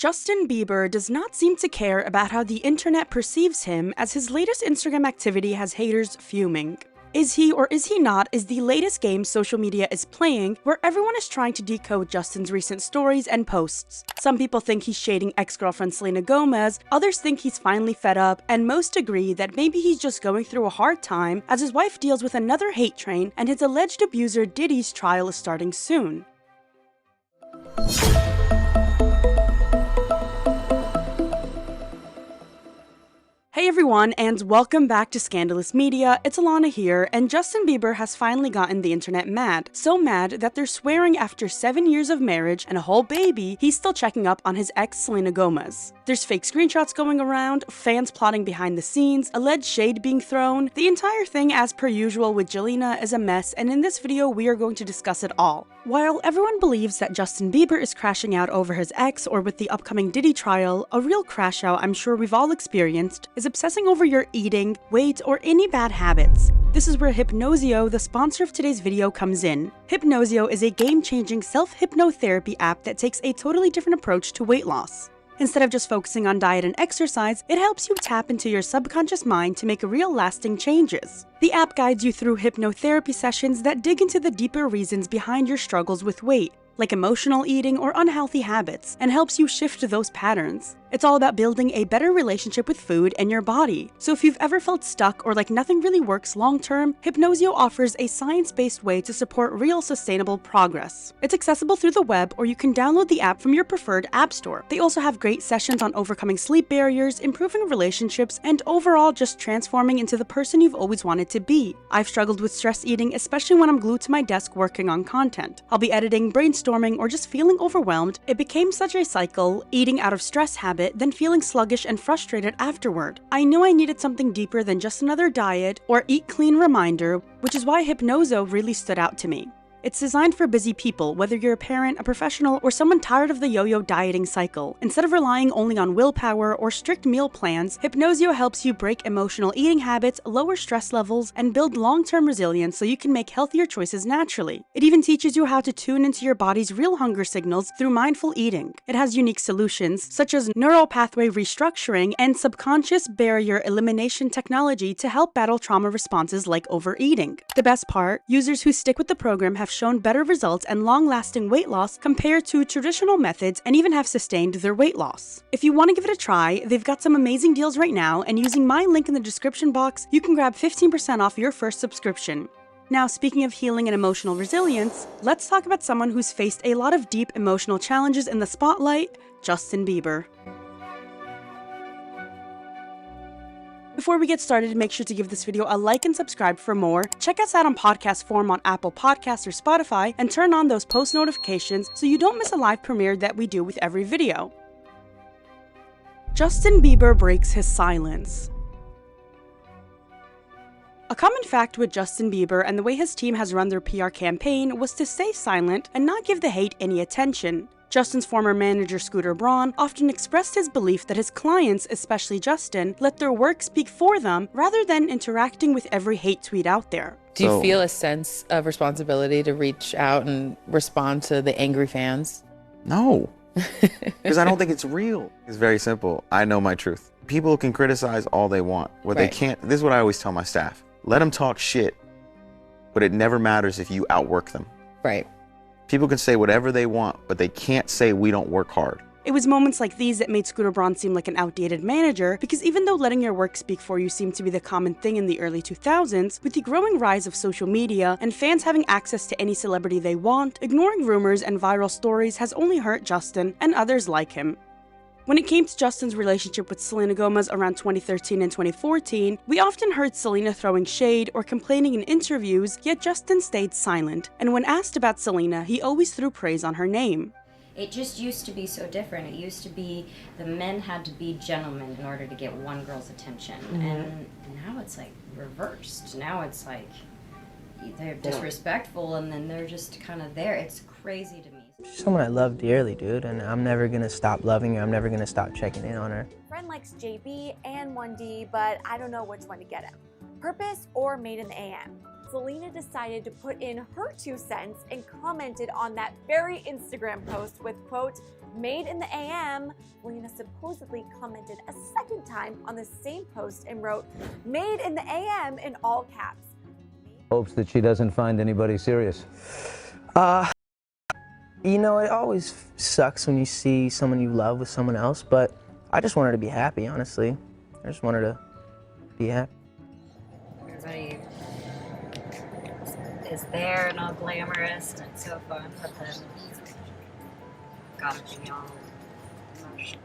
Justin Bieber does not seem to care about how the internet perceives him, as his latest Instagram activity has haters fuming. Is he or is he not is the latest game social media is playing, where everyone is trying to decode Justin's recent stories and posts. Some people think he's shading ex-girlfriend Selena Gomez, others think he's finally fed up, and most agree that maybe he's just going through a hard time as his wife deals with another hate train and his alleged abuser Diddy's trial is starting soon. Hey everyone, and welcome back to Scandalous Media. It's Alana here, and Justin Bieber has finally gotten the internet mad. So mad that they're swearing after 7 years of marriage and a whole baby, he's still checking up on his ex Selena Gomez. There's fake screenshots going around, fans plotting behind the scenes, alleged shade being thrown. The entire thing, as per usual with Jelena, is a mess, and in this video we are going to discuss it all. While everyone believes that Justin Bieber is crashing out over his ex or with the upcoming Diddy trial, a real crash out I'm sure we've all experienced is obsessing over your eating, weight, or any bad habits. This is where Hypnosio, the sponsor of today's video, comes in. Hypnosio is a game-changing self-hypnotherapy app that takes a totally different approach to weight loss. Instead of just focusing on diet and exercise, it helps you tap into your subconscious mind to make real lasting changes. The app guides you through hypnotherapy sessions that dig into the deeper reasons behind your struggles with weight, like emotional eating or unhealthy habits, and helps you shift those patterns. It's all about building a better relationship with food and your body. So if you've ever felt stuck or like nothing really works long-term, Hypnosio offers a science-based way to support real sustainable progress. It's accessible through the web, or you can download the app from your preferred app store. They also have great sessions on overcoming sleep barriers, improving relationships, and overall just transforming into the person you've always wanted to be. I've struggled with stress eating, especially when I'm glued to my desk working on content. I'll be editing, brainstorming, or just feeling overwhelmed. It became such a cycle, eating out of stress habit, then feeling sluggish and frustrated afterward. I knew I needed something deeper than just another diet or eat clean reminder, which is why Hypnoso really stood out to me. It's designed for busy people, whether you're a parent, a professional, or someone tired of the yo-yo dieting cycle. Instead of relying only on willpower or strict meal plans, Hypnosio helps you break emotional eating habits, lower stress levels, and build long-term resilience so you can make healthier choices naturally. It even teaches you how to tune into your body's real hunger signals through mindful eating. It has unique solutions, such as neural pathway restructuring and subconscious barrier elimination technology to help battle trauma responses like overeating. The best part, users who stick with the program have shown better results and long-lasting weight loss compared to traditional methods, and even have sustained their weight loss. If you want to give it a try, they've got some amazing deals right now, and using my link in the description box, you can grab 15% off your first subscription. Now, speaking of healing and emotional resilience, let's talk about someone who's faced a lot of deep emotional challenges in the spotlight, Justin Bieber. Before we get started, make sure to give this video a like and subscribe for more. Check us out on podcast form on Apple Podcasts or Spotify, and turn on those post notifications so you don't miss a live premiere that we do with every video. Justin Bieber breaks his silence. A common fact with Justin Bieber and the way his team has run their PR campaign was to stay silent and not give the hate any attention. Justin's former manager Scooter Braun often expressed his belief that his clients, especially Justin, let their work speak for them rather than interacting with every hate tweet out there. Do you feel a sense of responsibility to reach out and respond to the angry fans? No, because I don't think it's real. It's very simple. I know my truth. People can criticize all they want. What they can't, this is what I always tell my staff. Let them talk shit, but it never matters if you outwork them. Right. People can say whatever they want, but they can't say we don't work hard. It was moments like these that made Scooter Braun seem like an outdated manager, because even though letting your work speak for you seemed to be the common thing in the early 2000s, with the growing rise of social media and fans having access to any celebrity they want, ignoring rumors and viral stories has only hurt Justin and others like him. When it came to Justin's relationship with Selena Gomez around 2013 and 2014, we often heard Selena throwing shade or complaining in interviews, yet Justin stayed silent, and when asked about Selena, he always threw praise on her name. It just used to be so different. It used to be the men had to be gentlemen in order to get one girl's attention, and now it's like reversed. Now it's like they're disrespectful, and then they're just kind of there. It's crazy to me. She's someone I love dearly, dude, and I'm never gonna stop loving her. I'm never gonna stop checking in on her. Friend likes JB and 1D, but I don't know which one to get him. Purpose or Made in the AM. Selena decided to put in her 2 cents and commented on that very Instagram post with, quote, Made in the AM, Selena supposedly commented a second time on the same post and wrote, Made in the AM in all caps. Hopes that she doesn't find anybody serious. You know, it always sucks when you see someone you love with someone else, but I just want her to be happy, honestly. I just want her to be happy. Everybody is there and all glamorous and it's so fun, but then gotta be all emotional.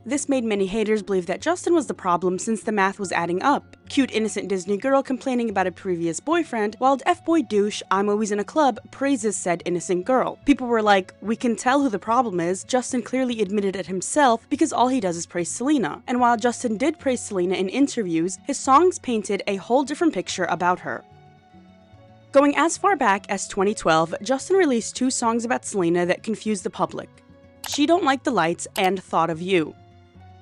This made many haters believe that Justin was the problem since the math was adding up. Cute innocent Disney girl complaining about a previous boyfriend, while F-boy douche I'm always in a club praises said innocent girl. People were like, we can tell who the problem is, Justin clearly admitted it himself because all he does is praise Selena. And while Justin did praise Selena in interviews, his songs painted a whole different picture about her. Going as far back as 2012, Justin released 2 songs about Selena that confused the public. She Don't Like the Lights and Thought of You.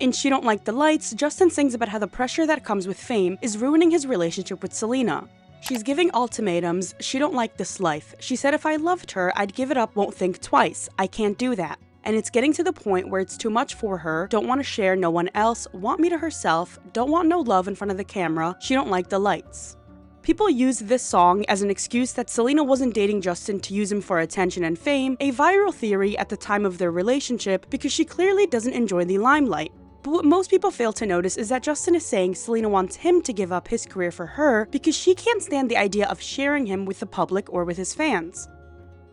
In She Don't Like the Lights, Justin sings about how the pressure that comes with fame is ruining his relationship with Selena. She's giving ultimatums, she don't like this life. She said if I loved her, I'd give it up, won't think twice. I can't do that. And it's getting to the point where it's too much for her, don't want to share no one else, want me to herself, don't want no love in front of the camera, she don't like the lights. People use this song as an excuse that Selena wasn't dating Justin to use him for attention and fame, a viral theory at the time of their relationship because she clearly doesn't enjoy the limelight. But what most people fail to notice is that Justin is saying Selena wants him to give up his career for her because she can't stand the idea of sharing him with the public or with his fans.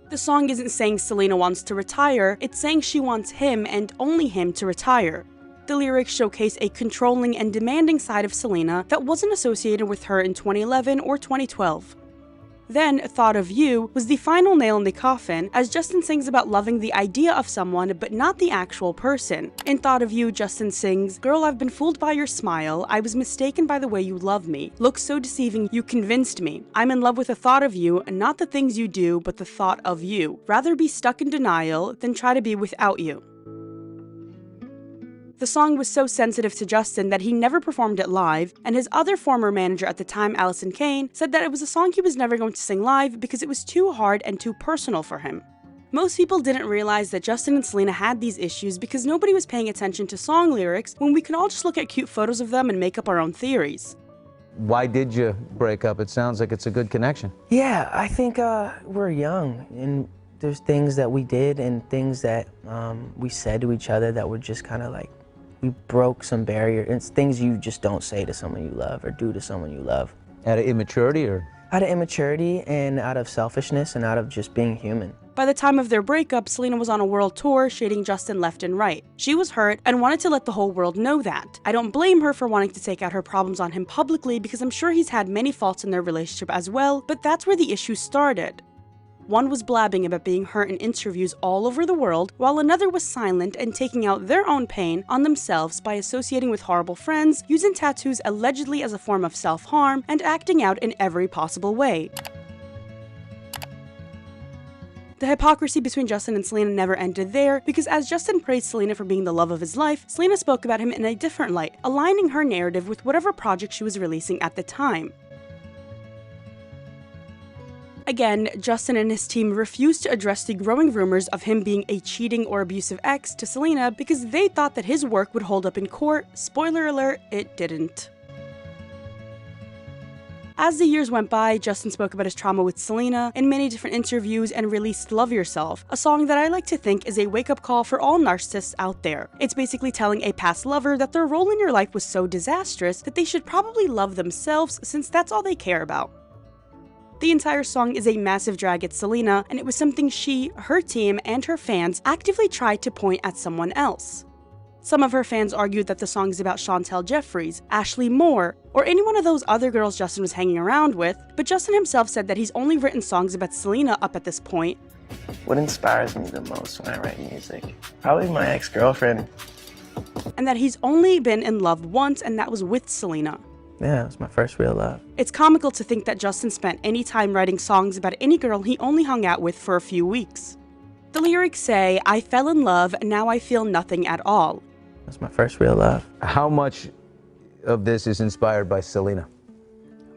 The song isn't saying Selena wants to retire, it's saying she wants him and only him to retire. The lyrics showcase a controlling and demanding side of Selena that wasn't associated with her in 2011 or 2012. Then, Thought of You was the final nail in the coffin, as Justin sings about loving the idea of someone but not the actual person. In Thought of You, Justin sings, Girl, I've been fooled by your smile, I was mistaken by the way you love me. Look so deceiving, you convinced me. I'm in love with the thought of you, not the things you do, but the thought of you. Rather be stuck in denial than try to be without you. The song was so sensitive to Justin that he never performed it live, and his other former manager at the time, Allison Kane, said that it was a song he was never going to sing live because it was too hard and too personal for him. Most people didn't realize that Justin and Selena had these issues because nobody was paying attention to song lyrics when we can all just look at cute photos of them and make up our own theories. Why did you break up? It sounds like it's a good connection. Yeah, I think we're young, and there's things that we did and things that we said to each other that were just kind of like, we broke some barrier. It's things you just don't say to someone you love or do to someone you love. Out of immaturity or? Out of immaturity and out of selfishness and out of just being human. By the time of their breakup, Selena was on a world tour shading Justin left and right. She was hurt and wanted to let the whole world know that. I don't blame her for wanting to take out her problems on him publicly because I'm sure he's had many faults in their relationship as well, but that's where the issue started. One was blabbing about being hurt in interviews all over the world, while another was silent and taking out their own pain on themselves by associating with horrible friends, using tattoos allegedly as a form of self-harm, and acting out in every possible way. The hypocrisy between Justin and Selena never ended there, because as Justin praised Selena for being the love of his life, Selena spoke about him in a different light, aligning her narrative with whatever project she was releasing at the time. Again, Justin and his team refused to address the growing rumors of him being a cheating or abusive ex to Selena because they thought that his work would hold up in court. Spoiler alert, it didn't. As the years went by, Justin spoke about his trauma with Selena in many different interviews and released Love Yourself, a song that I like to think is a wake-up call for all narcissists out there. It's basically telling a past lover that their role in your life was so disastrous that they should probably love themselves since that's all they care about. The entire song is a massive drag at Selena, and it was something she, her team, and her fans actively tried to point at someone else. Some of her fans argued that the song is about Chantel Jeffries, Ashley Moore, or any one of those other girls Justin was hanging around with, but Justin himself said that he's only written songs about Selena up at this point. What inspires me the most when I write music? Probably my ex-girlfriend. And that he's only been in love once, and that was with Selena. Yeah, it was my first real love. It's comical to think that Justin spent any time writing songs about any girl he only hung out with for a few weeks. The lyrics say, I fell in love, now I feel nothing at all. That's my first real love. How much of this is inspired by Selena?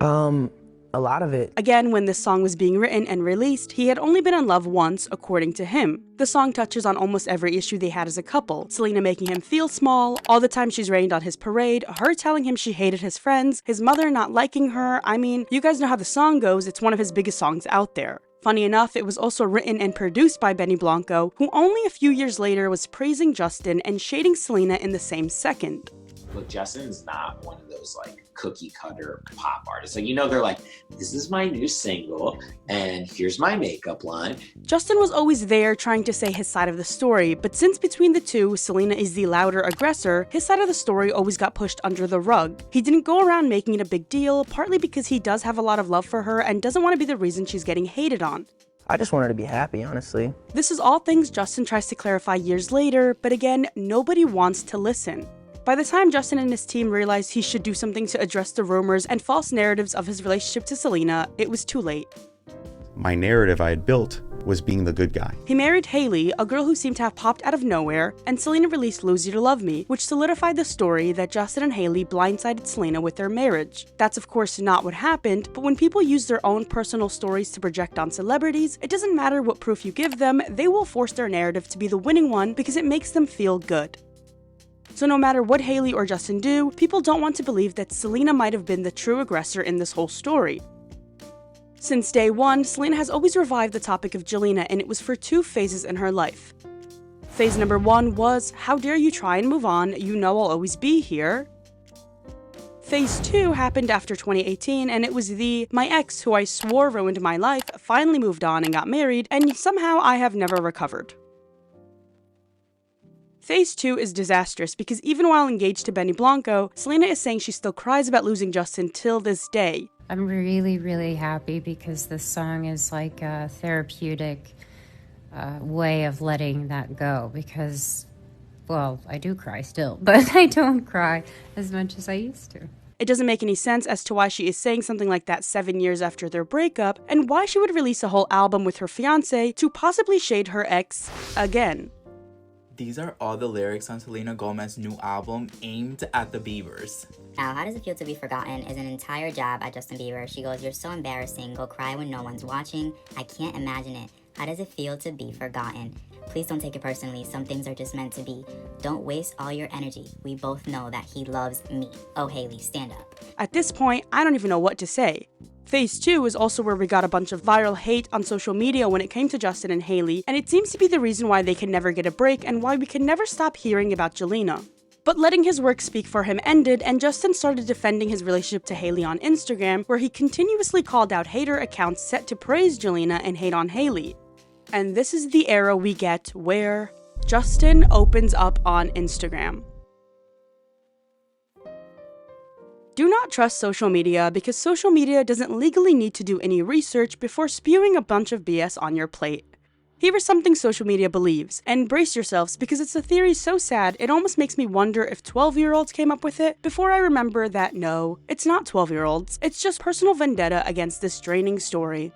A a lot of it. Again, when this song was being written and released, he had only been in love once, according to him. The song touches on almost every issue they had as a couple. Selena making him feel small, all the time she's rained on his parade, her telling him she hated his friends, his mother not liking her. I mean, you guys know how the song goes, it's one of his biggest songs out there. Funny enough, it was also written and produced by Benny Blanco, who only a few years later was praising Justin and shading Selena in the same second. Look, Justin's not one of those like cookie cutter pop artists. Like, you know, they're like, this is my new single and here's my makeup line. Justin was always there trying to say his side of the story, but since between the two, Selena is the louder aggressor, his side of the story always got pushed under the rug. He didn't go around making it a big deal, partly because he does have a lot of love for her and doesn't want to be the reason she's getting hated on. I just want her to be happy, honestly. This is all things Justin tries to clarify years later, but again, nobody wants to listen. By the time Justin and his team realized he should do something to address the rumors and false narratives of his relationship to Selena, it was too late. My narrative I had built was being the good guy. He married Hailey, a girl who seemed to have popped out of nowhere, and Selena released Lose You to Love Me, which solidified the story that Justin and Hailey blindsided Selena with their marriage. That's of course not what happened, but when people use their own personal stories to project on celebrities, it doesn't matter what proof you give them, they will force their narrative to be the winning one because it makes them feel good. So no matter what Hailey or Justin do, people don't want to believe that Selena might have been the true aggressor in this whole story. Since day one, Selena has always revived the topic of Jelena, and it was for two phases in her life. Phase number one was, how dare you try and move on, you know I'll always be here. Phase 2 happened after 2018, and it was the, my ex, who I swore ruined my life, finally moved on and got married, and somehow I have never recovered. Phase 2 is disastrous because even while engaged to Benny Blanco, Selena is saying she still cries about losing Justin till this day. I'm really, really happy because this song is like a therapeutic way of letting that go because, well, I do cry still, but I don't cry as much as I used to. It doesn't make any sense as to why she is saying something like that 7 years after their breakup, and why she would release a whole album with her fiancé to possibly shade her ex again. These are all the lyrics on Selena Gomez's new album aimed at the Biebers. Now, How Does It Feel to Be Forgotten is an entire jab at Justin Bieber. She goes, you're so embarrassing, go cry when no one's watching. I can't imagine it. How does it feel to be forgotten? Please don't take it personally, some things are just meant to be. Don't waste all your energy. We both know that he loves me. Oh, Hailey, stand up. At this point, I don't even know what to say. Phase 2 is also where we got a bunch of viral hate on social media when it came to Justin and Hailey, and it seems to be the reason why they can never get a break and why we can never stop hearing about Jelena. But letting his work speak for him ended, and Justin started defending his relationship to Hailey on Instagram, where he continuously called out hater accounts set to praise Jelena and hate on Hailey. And this is the era we get where Justin opens up on Instagram. Do not trust social media because social media doesn't legally need to do any research before spewing a bunch of BS on your plate. Here is something social media believes, and brace yourselves because it's a theory so sad it almost makes me wonder if 12-year-olds came up with it before I remember that no, it's not 12-year-olds, it's just personal vendetta against this draining story.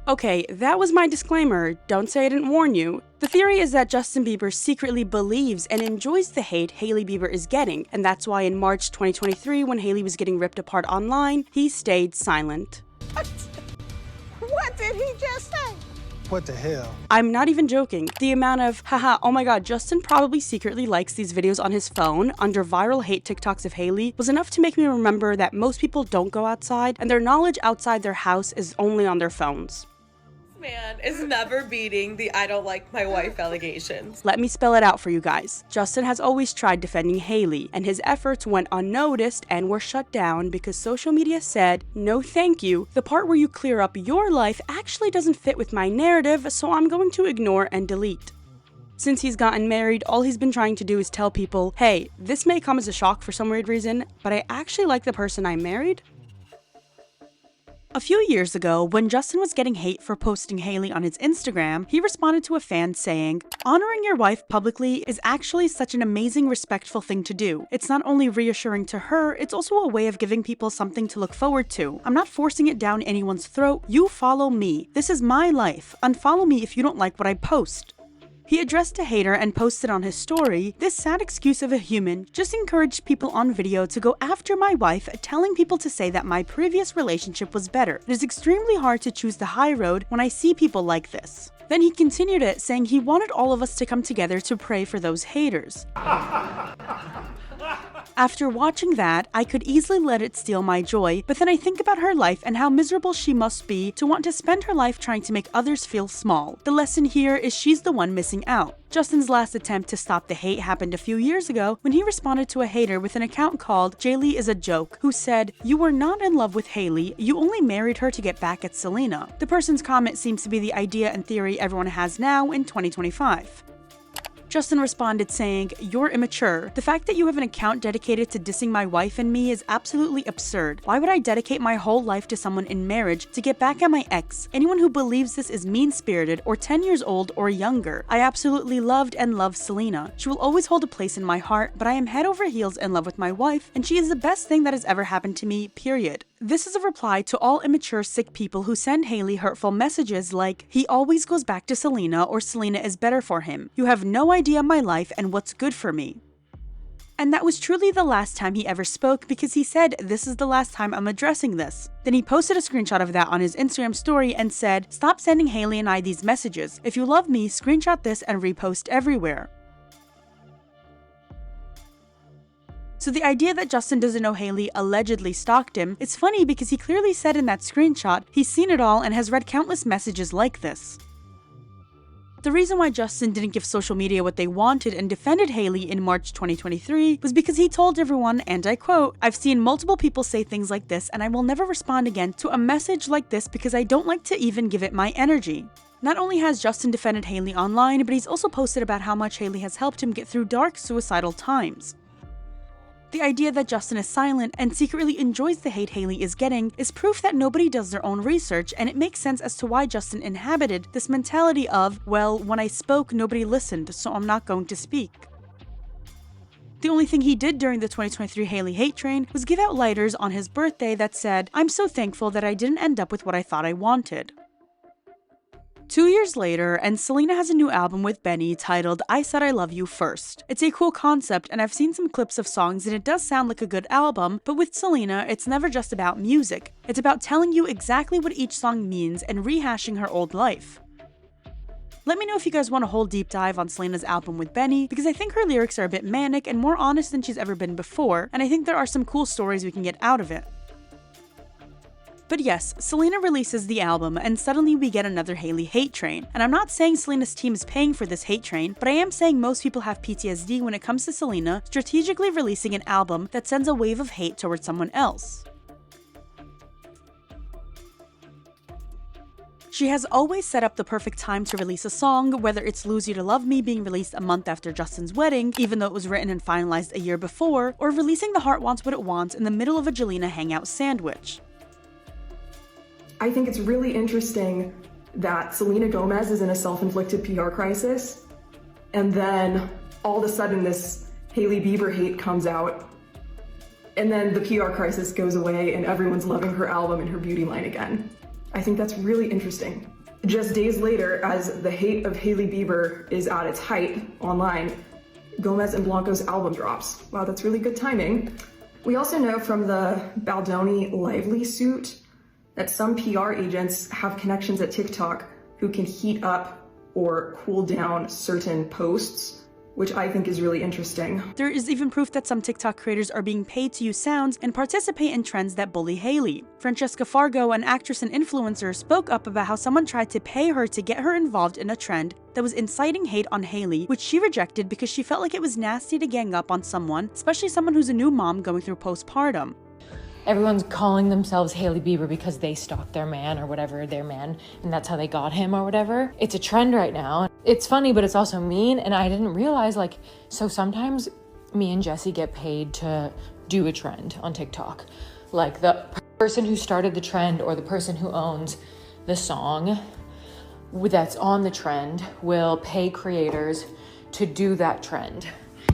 Okay, that was my disclaimer, don't say I didn't warn you. The theory is that Justin Bieber secretly believes and enjoys the hate Hailey Bieber is getting, and that's why in March 2023, when Hailey was getting ripped apart online, he stayed silent. What did he just say? What the hell? I'm not even joking. The amount of, haha, oh my god, Justin probably secretly likes these videos on his phone under viral hate TikToks of Hailey was enough to make me remember that most people don't go outside, and their knowledge outside their house is only on their phones. Man is never beating the I don't like my wife allegations. Let me spell it out for you guys. Justin has always tried defending Hailey, and his efforts went unnoticed and were shut down because social media said, no thank you, the part where you clear up your life actually doesn't fit with my narrative, so I'm going to ignore and delete. Since he's gotten married, all he's been trying to do is tell people, hey, this may come as a shock for some weird reason, but I actually like the person I married. A few years ago, when Justin was getting hate for posting Hailey on his Instagram, he responded to a fan saying, honoring your wife publicly is actually such an amazing, respectful thing to do. It's not only reassuring to her, it's also a way of giving people something to look forward to. I'm not forcing it down anyone's throat. You follow me. This is my life. Unfollow me if you don't like what I post. He addressed a hater and posted on his story, "This sad excuse of a human just encouraged people on video to go after my wife, telling people to say that my previous relationship was better. It is extremely hard to choose the high road when I see people like this." Then he continued it, saying he wanted all of us to come together to pray for those haters. After watching that, I could easily let it steal my joy, but then I think about her life and how miserable she must be to want to spend her life trying to make others feel small. The lesson here is she's the one missing out. Justin's last attempt to stop the hate happened a few years ago when he responded to a hater with an account called Hailey is a Joke, who said, "You were not in love with Hailey, you only married her to get back at Selena." The person's comment seems to be the idea and theory everyone has now in 2025. Justin responded saying, "You're immature. The fact that you have an account dedicated to dissing my wife and me is absolutely absurd. Why would I dedicate my whole life to someone in marriage to get back at my ex? Anyone who believes this is mean-spirited or 10 years old or younger. I absolutely loved and love Selena. She will always hold a place in my heart, but I am head over heels in love with my wife, and she is the best thing that has ever happened to me, period." This is a reply to all immature, sick people who send Hailey hurtful messages like, "He always goes back to Selena," or "Selena is better for him. You have no idea my life and what's good for me." And that was truly the last time he ever spoke, because he said, "This is the last time I'm addressing this." Then he posted a screenshot of that on his Instagram story and said, "Stop sending Hailey and I these messages. If you love me, screenshot this and repost everywhere." So the idea that Justin doesn't know Hailey allegedly stalked him is funny because he clearly said in that screenshot he's seen it all and has read countless messages like this. The reason why Justin didn't give social media what they wanted and defended Hailey in March 2023 was because he told everyone, and I quote, "I've seen multiple people say things like this and I will never respond again to a message like this because I don't like to even give it my energy." Not only has Justin defended Hailey online, but he's also posted about how much Hailey has helped him get through dark, suicidal times. The idea that Justin is silent and secretly enjoys the hate Hailey is getting is proof that nobody does their own research, and it makes sense as to why Justin inhabited this mentality of, "Well, when I spoke, nobody listened, so I'm not going to speak." The only thing he did during the 2023 Hailey hate train was give out lighters on his birthday that said, "I'm so thankful that I didn't end up with what I thought I wanted." 2 years later, and Selena has a new album with Benny titled I Said I Love You First. It's a cool concept, and I've seen some clips of songs and it does sound like a good album, but with Selena, it's never just about music. It's about telling you exactly what each song means and rehashing her old life. Let me know if you guys want a whole deep dive on Selena's album with Benny, because I think her lyrics are a bit manic and more honest than she's ever been before, and I think there are some cool stories we can get out of it. But yes, Selena releases the album and suddenly we get another Hailey hate train. And I'm not saying Selena's team is paying for this hate train, but I am saying most people have PTSD when it comes to Selena strategically releasing an album that sends a wave of hate towards someone else. She has always set up the perfect time to release a song, whether it's Lose You to Love Me being released a month after Justin's wedding, even though it was written and finalized a year before, or releasing The Heart Wants What It Wants in the middle of a Jelena hangout sandwich. I think it's really interesting that Selena Gomez is in a self-inflicted PR crisis, and then all of a sudden this Hailey Bieber hate comes out, and then the PR crisis goes away and everyone's loving her album and her beauty line again. I think that's really interesting. Just days later, as the hate of Hailey Bieber is at its height online, Gomez and Blanco's album drops. Wow, that's really good timing. We also know from the Baldoni Lively suit that some PR agents have connections at TikTok who can heat up or cool down certain posts, which I think is really interesting. There is even proof that some TikTok creators are being paid to use sounds and participate in trends that bully Hailey. Francesca Fargo, an actress and influencer, spoke up about how someone tried to pay her to get her involved in a trend that was inciting hate on Hailey, which she rejected because she felt like it was nasty to gang up on someone, especially someone who's a new mom going through postpartum. Everyone's calling themselves Hailey Bieber because they stalked their man or whatever, their man, and that's how they got him or whatever. It's a trend right now. It's funny, but it's also mean, and I didn't realize, so sometimes me and Jesse get paid to do a trend on TikTok. Like the person who started the trend or the person who owns the song that's on the trend will pay creators to do that trend.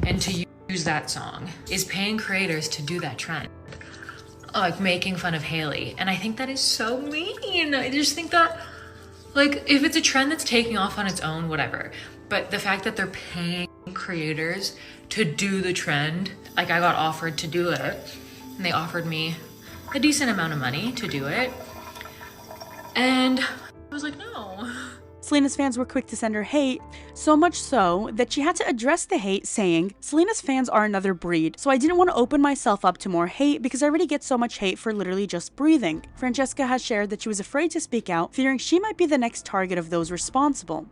And to use that song is paying creators to do that trend. Like making fun of Hailey. And I think that is so mean. I just think that Like, if it's a trend that's taking off on its own, whatever. But the fact that they're paying creators to do the trend, like I got offered to do it, and they offered me a decent amount of money to do it. And I was like, no. Selena's fans were quick to send her hate, so much so that she had to address the hate saying, "Selena's fans are another breed, so I didn't want to open myself up to more hate because I already get so much hate for literally just breathing." Francesca has shared that she was afraid to speak out, fearing she might be the next target of those responsible.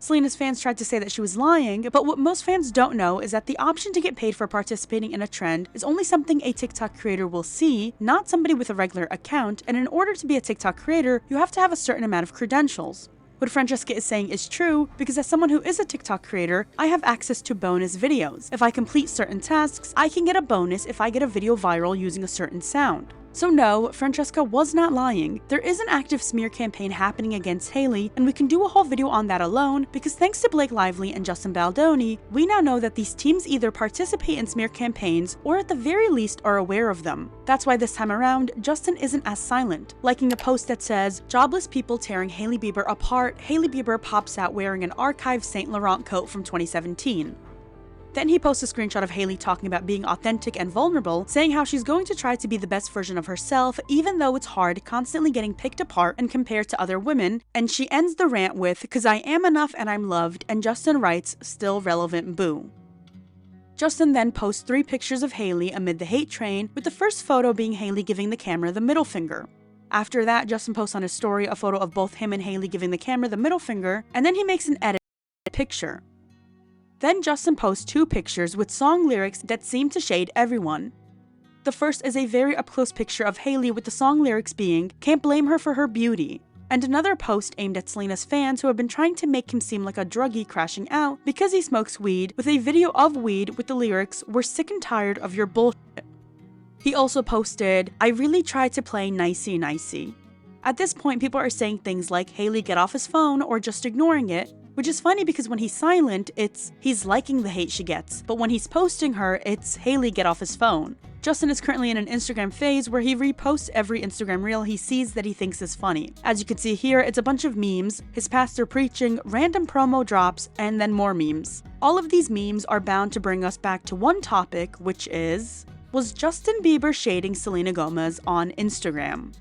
Selena's fans tried to say that she was lying, but what most fans don't know is that the option to get paid for participating in a trend is only something a TikTok creator will see, not somebody with a regular account, and in order to be a TikTok creator, you have to have a certain amount of credentials. What Francesca is saying is true, because as someone who is a TikTok creator, I have access to bonus videos. If I complete certain tasks, I can get a bonus if I get a video viral using a certain sound. So no, Francesca was not lying. There is an active smear campaign happening against Hailey, and we can do a whole video on that alone, because thanks to Blake Lively and Justin Baldoni, we now know that these teams either participate in smear campaigns, or at the very least are aware of them. That's why this time around, Justin isn't as silent. Liking a post that says, "Jobless people tearing Hailey Bieber apart, Hailey Bieber pops out wearing an archived Saint Laurent coat from 2017. Then he posts a screenshot of Hailey talking about being authentic and vulnerable, saying how she's going to try to be the best version of herself, even though it's hard constantly getting picked apart and compared to other women, and she ends the rant with, "'Cause I am enough and I'm loved," and Justin writes, "Still relevant, boo." Justin then posts 3 pictures of Hailey amid the hate train, with the first photo being Hailey giving the camera the middle finger. After that, Justin posts on his story a photo of both him and Hailey giving the camera the middle finger, and then he makes an edit picture. Then Justin posts 2 pictures with song lyrics that seem to shade everyone. The first is a very up-close picture of Hailey with the song lyrics being, "Can't blame her for her beauty," and another post aimed at Selena's fans who have been trying to make him seem like a druggie crashing out because he smokes weed, with a video of weed with the lyrics, "We're sick and tired of your bullshit." He also posted, "I really tried to play nicey nicey." At this point, people are saying things like, "Hailey, get off his phone," or just ignoring it, which is funny because when he's silent, it's he's liking the hate she gets, but when he's posting her, it's Hailey, get off his phone. Justin is currently in an Instagram phase where he reposts every Instagram reel he sees that he thinks is funny. As you can see here, it's a bunch of memes, his pastor preaching, random promo drops, and then more memes. All of these memes are bound to bring us back to one topic, which is, was Justin Bieber shading Selena Gomez on Instagram?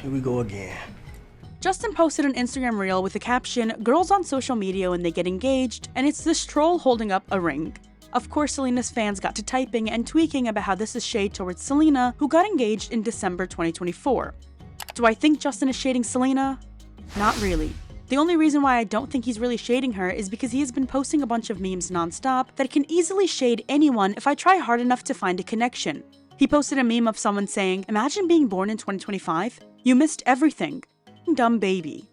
Here we go again. Justin posted an Instagram reel with the caption, "Girls on social media when they get engaged," and it's this troll holding up a ring. Of course, Selena's fans got to typing and tweaking about how this is shade towards Selena, who got engaged in December 2024. Do I think Justin is shading Selena? Not really. The only reason why I don't think he's really shading her is because he has been posting a bunch of memes nonstop that can easily shade anyone if I try hard enough to find a connection. He posted a meme of someone saying, "Imagine being born in 2025. You missed everything. Dumb baby."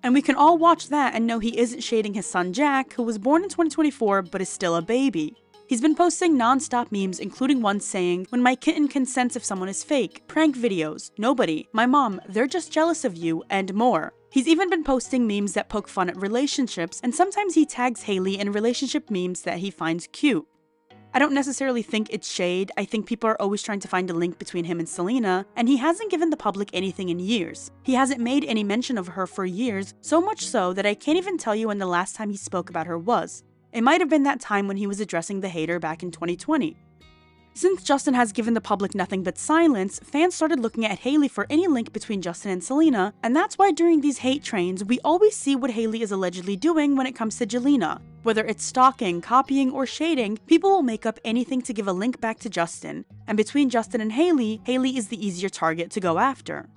And we can all watch that and know he isn't shading his son Jack, who was born in 2024 but is still a baby. He's been posting non-stop memes, including one saying, "When my kitten consents if someone is fake, prank videos, nobody, my mom, they're just jealous of you," and more. He's even been posting memes that poke fun at relationships, and sometimes he tags Hailey in relationship memes that he finds cute. I don't necessarily think it's shade. I think people are always trying to find a link between him and Selena, and he hasn't given the public anything in years. He hasn't made any mention of her for years, so much so that I can't even tell you when the last time he spoke about her was. It might have been that time when he was addressing the hater back in 2020. Since Justin has given the public nothing but silence, fans started looking at Hailey for any link between Justin and Selena, and that's why during these hate trains, we always see what Hailey is allegedly doing when it comes to Jelena. Whether it's stalking, copying, or shading, people will make up anything to give a link back to Justin, and between Justin and Hailey, Hailey is the easier target to go after.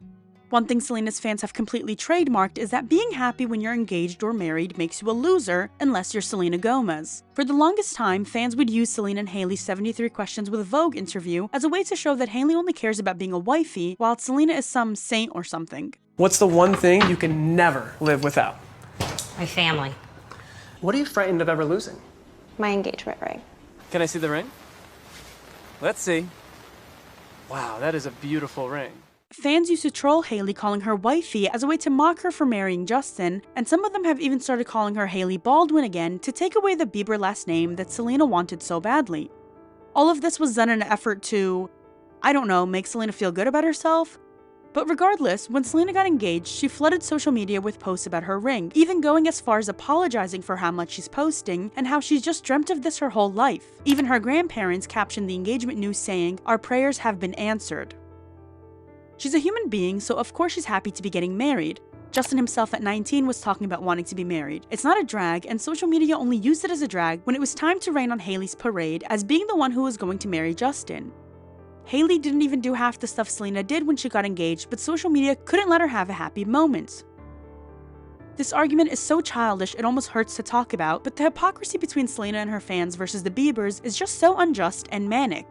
One thing Selena's fans have completely trademarked is that being happy when you're engaged or married makes you a loser, unless you're Selena Gomez. For the longest time, fans would use Selena and Hailey's 73 Questions with Vogue interview as a way to show that Hailey only cares about being a wifey, while Selena is some saint or something. What's the one thing you can never live without? My family. What are you frightened of ever losing? My engagement ring. Can I see the ring? Let's see. Wow, that is a beautiful ring. Fans used to troll Hailey calling her wifey as a way to mock her for marrying Justin, and some of them have even started calling her Hailey Baldwin again to take away the Bieber last name that Selena wanted so badly. All of this was done in an effort to, I don't know, make Selena feel good about herself? But regardless, when Selena got engaged, she flooded social media with posts about her ring, even going as far as apologizing for how much she's posting and how she's just dreamt of this her whole life. Even her grandparents captioned the engagement news saying, "Our prayers have been answered." She's a human being, so of course she's happy to be getting married. Justin himself at 19 was talking about wanting to be married. It's not a drag, and social media only used it as a drag when it was time to rain on Hailey's parade as being the one who was going to marry Justin. Hailey didn't even do half the stuff Selena did when she got engaged, but social media couldn't let her have a happy moment. This argument is so childish it almost hurts to talk about, but the hypocrisy between Selena and her fans versus the Biebers is just so unjust and manic.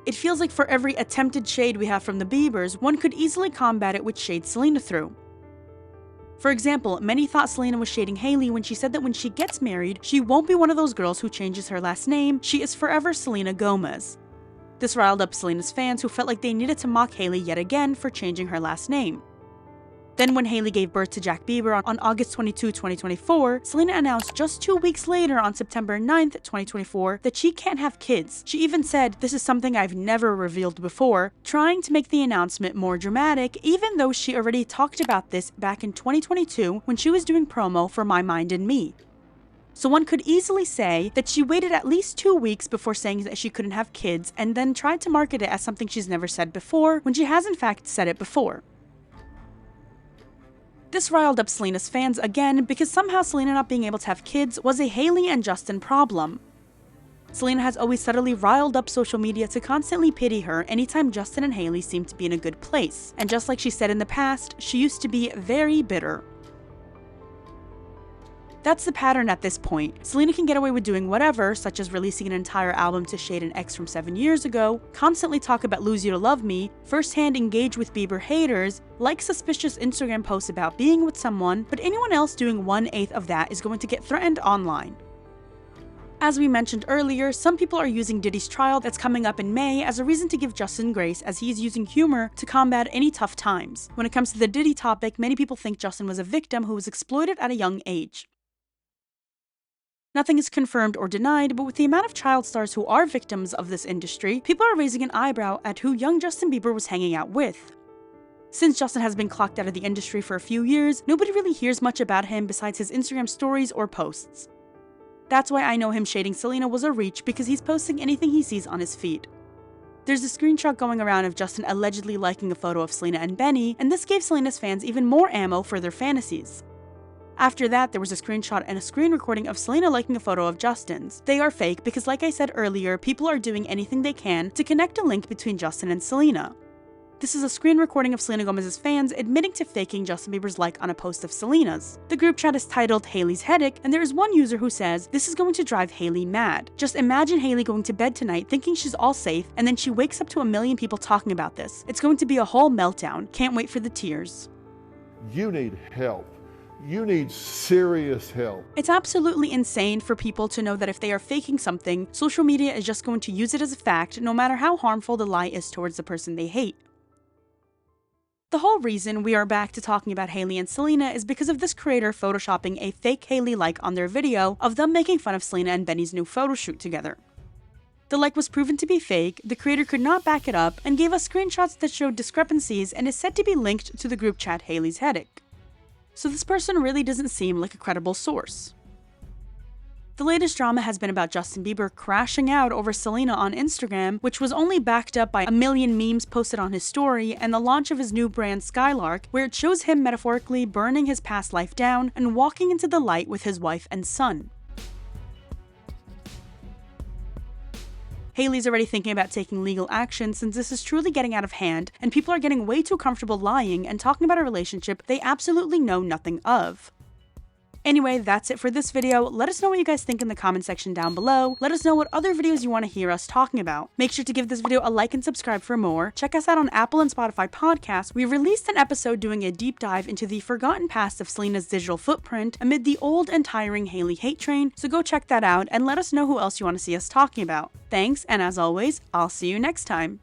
It feels like for every attempted shade we have from the Biebers, one could easily combat it with shade Selena threw. For example, many thought Selena was shading Hailey when she said that when she gets married, she won't be one of those girls who changes her last name, she is forever Selena Gomez. This riled up Selena's fans who felt like they needed to mock Hailey yet again for changing her last name. Then when Hailey gave birth to Jack Bieber on August 22, 2024, Selena announced just 2 weeks later on September 9th, 2024 that she can't have kids. She even said, "This is something I've never revealed before," trying to make the announcement more dramatic, even though she already talked about this back in 2022 when she was doing promo for My Mind and Me. So one could easily say that she waited at least 2 weeks before saying that she couldn't have kids and then tried to market it as something she's never said before when she has in fact said it before. This riled up Selena's fans again because somehow Selena not being able to have kids was a Hailey and Justin problem. Selena has always subtly riled up social media to constantly pity her anytime Justin and Hailey seem to be in a good place, and just like she said in the past, she used to be very bitter. That's the pattern at this point. Selena can get away with doing whatever, such as releasing an entire album to shade an ex from 7 years ago, constantly talk about Lose You to Love Me, firsthand engage with Bieber haters, like suspicious Instagram posts about being with someone, but anyone else doing 1/8 of that is going to get threatened online. As we mentioned earlier, some people are using Diddy's trial that's coming up in May as a reason to give Justin grace as he is using humor to combat any tough times. When it comes to the Diddy topic, many people think Justin was a victim who was exploited at a young age. Nothing is confirmed or denied, but with the amount of child stars who are victims of this industry, people are raising an eyebrow at who young Justin Bieber was hanging out with. Since Justin has been clocked out of the industry for a few years, nobody really hears much about him besides his Instagram stories or posts. That's why I know him shading Selena was a reach, because he's posting anything he sees on his feed. There's a screenshot going around of Justin allegedly liking a photo of Selena and Benny, and this gave Selena's fans even more ammo for their fantasies. After that, there was a screenshot and a screen recording of Selena liking a photo of Justin's. They are fake because, like I said earlier, people are doing anything they can to connect a link between Justin and Selena. This is a screen recording of Selena Gomez's fans admitting to faking Justin Bieber's like on a post of Selena's. The group chat is titled Hailey's Headache, and there is one user who says, "This is going to drive Hailey mad. Just imagine Hailey going to bed tonight thinking she's all safe, and then she wakes up to a million people talking about this. It's going to be a whole meltdown. Can't wait for the tears." You need help. You need serious help. It's absolutely insane for people to know that if they are faking something, social media is just going to use it as a fact, no matter how harmful the lie is towards the person they hate. The whole reason we are back to talking about Hailey and Selena is because of this creator photoshopping a fake Hailey like on their video of them making fun of Selena and Benny's new photo shoot together. The like was proven to be fake, the creator could not back it up, and gave us screenshots that showed discrepancies and is said to be linked to the group chat Hailey's Headache. So this person really doesn't seem like a credible source. The latest drama has been about Justin Bieber crashing out over Selena on Instagram, which was only backed up by a million memes posted on his story and the launch of his new brand Skylark, where it shows him metaphorically burning his past life down and walking into the light with his wife and son. Hailey's already thinking about taking legal action since this is truly getting out of hand, and people are getting way too comfortable lying and talking about a relationship they absolutely know nothing of. Anyway, that's it for this video. Let us know what you guys think in the comment section down below. Let us know what other videos you want to hear us talking about. Make sure to give this video a like and subscribe for more. Check us out on Apple and Spotify podcasts. We released an episode doing a deep dive into the forgotten past of Selena's digital footprint amid the old and tiring Hailey hate train, so go check that out and let us know who else you want to see us talking about. Thanks, and as always, I'll see you next time.